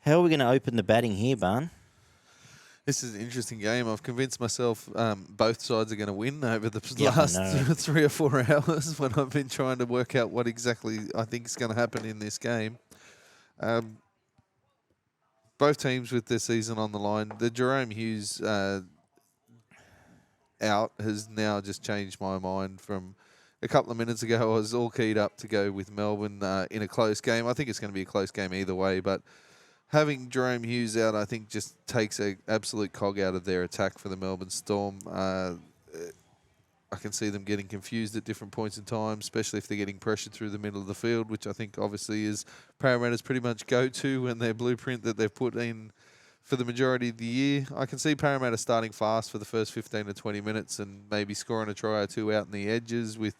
How are we going to open the batting here, Barn? This is an interesting game. I've convinced myself both sides are going to win over the Yeah, I last know. 3 or 4 hours when I've been trying to work out what exactly I think is going to happen in this game. Both teams with their season on the line. The Jerome Hughes out has now just changed my mind from a couple of minutes ago. I was all keyed up to go with Melbourne in a close game. I think it's going to be a close game either way, but having Jerome Hughes out, I think, just takes an absolute cog out of their attack for the Melbourne Storm. I can see them getting confused at different points in time, especially if they're getting pressured through the middle of the field, which I think obviously is Parramatta's pretty much go-to and their blueprint that they've put in for the majority of the year. I can see Parramatta starting fast for the first 15 to 20 minutes and maybe scoring a try or two out in the edges with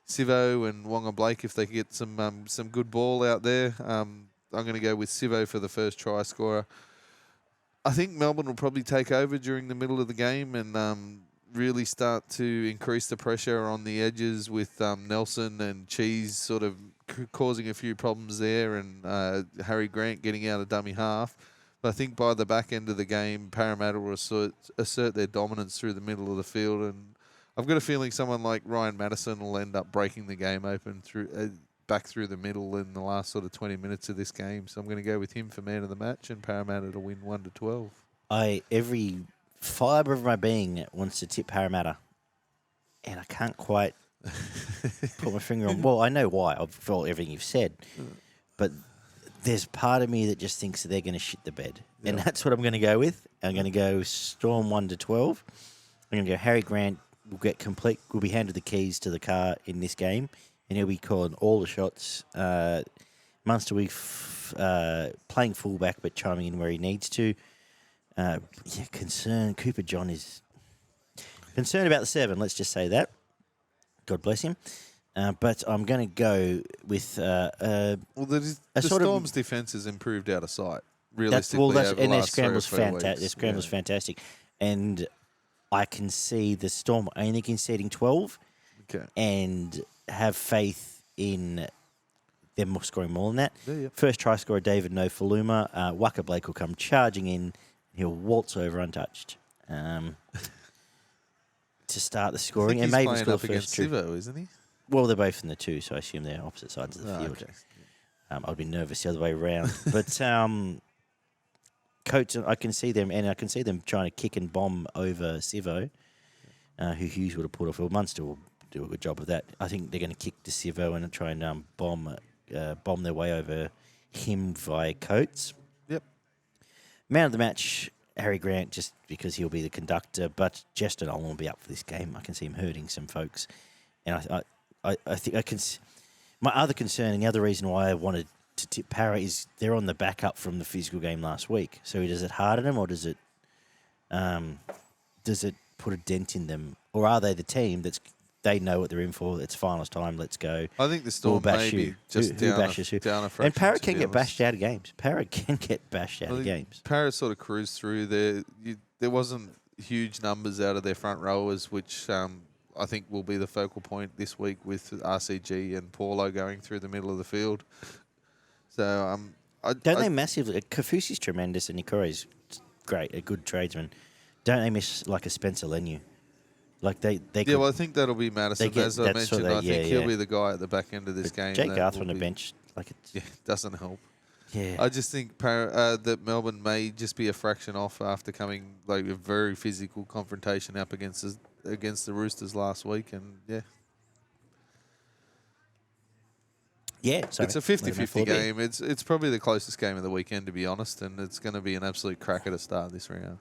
Sivo and Wonga Blake if they can get some good ball out there. I'm going to go with Sivo for the first try scorer. I think Melbourne will probably take over during the middle of the game and really start to increase the pressure on the edges with Nelson and Cheese sort of causing a few problems there and Harry Grant getting out of dummy half. But I think by the back end of the game, Parramatta will assert their dominance through the middle of the field. And I've got a feeling someone like Ryan Maddison will end up breaking the game open through back through the middle in the last sort of 20 minutes of this game. So I'm going to go with him for man of the match and Parramatta to win 1-12. Every fibre of my being wants to tip Parramatta, and I can't quite put my finger on. Well, I know why. For everything you've said, but there's part of me that just thinks that they're going to shit the bed, and that's what I'm going to go with. I'm going to go Storm 1-12. I'm going to go Harry Grant will be handed the keys to the car in this game, and he'll be calling all the shots. Munster will be playing fullback but chiming in where he needs to. Cooper John is concerned about the 7. Let's just say that. God bless him. But I'm going to go with the Storm's defence has improved out of sight. Realistically, their scramble's fantastic. Their scramble's fantastic, and I can see the Storm only conceding 12, and have faith in them scoring more than that. Yeah. First try scorer David Nofaluma. Waka Blake will come charging in. He'll waltz over untouched to start the scoring, and maybe score the first try. Sivo, isn't he? Well, they're both in the 2, so I assume they're opposite sides of the field. Okay. I'd be nervous the other way around. But Coates, I can see them, and I can see them trying to kick and bomb over Sivo, who Hughes would have put off. Well, Munster will do a good job of that. I think they're going to kick to Sivo and try and bomb their way over him via Coates. Yep. Man of the match, Harry Grant, just because he'll be the conductor, but Justin Olam will be up for this game. I can see him hurting some folks. And I think I can. My other concern and the other reason why I wanted to tip Para is they're on the back up from the physical game last week. So does it harden them, or does it put a dent in them, or are they the team they know what they're in for? It's finals time. Let's go. I think the Storm maybe just down a fraction. And Para can get bashed out of games. Para can get bashed out of games. Para sort of cruised through there. There wasn't huge numbers out of their front rowers, which I think will be the focal point this week with RCG and Paulo going through the middle of the field. So don't they massively? Kafusi's tremendous and Nikore's great, a good tradesman. Don't they miss like a Spencer Leniu? Like they well, I think that'll be Madison. As I mentioned, I think he'll be the guy at the back end of this game. Jake Arthur on the bench, doesn't help. Yeah, I just think that Melbourne may just be a fraction off after coming like a very physical confrontation up against the Roosters last week, and so it's a 50-50 game. It's probably the closest game of the weekend, to be honest, and it's going to be an absolute cracker to start this round.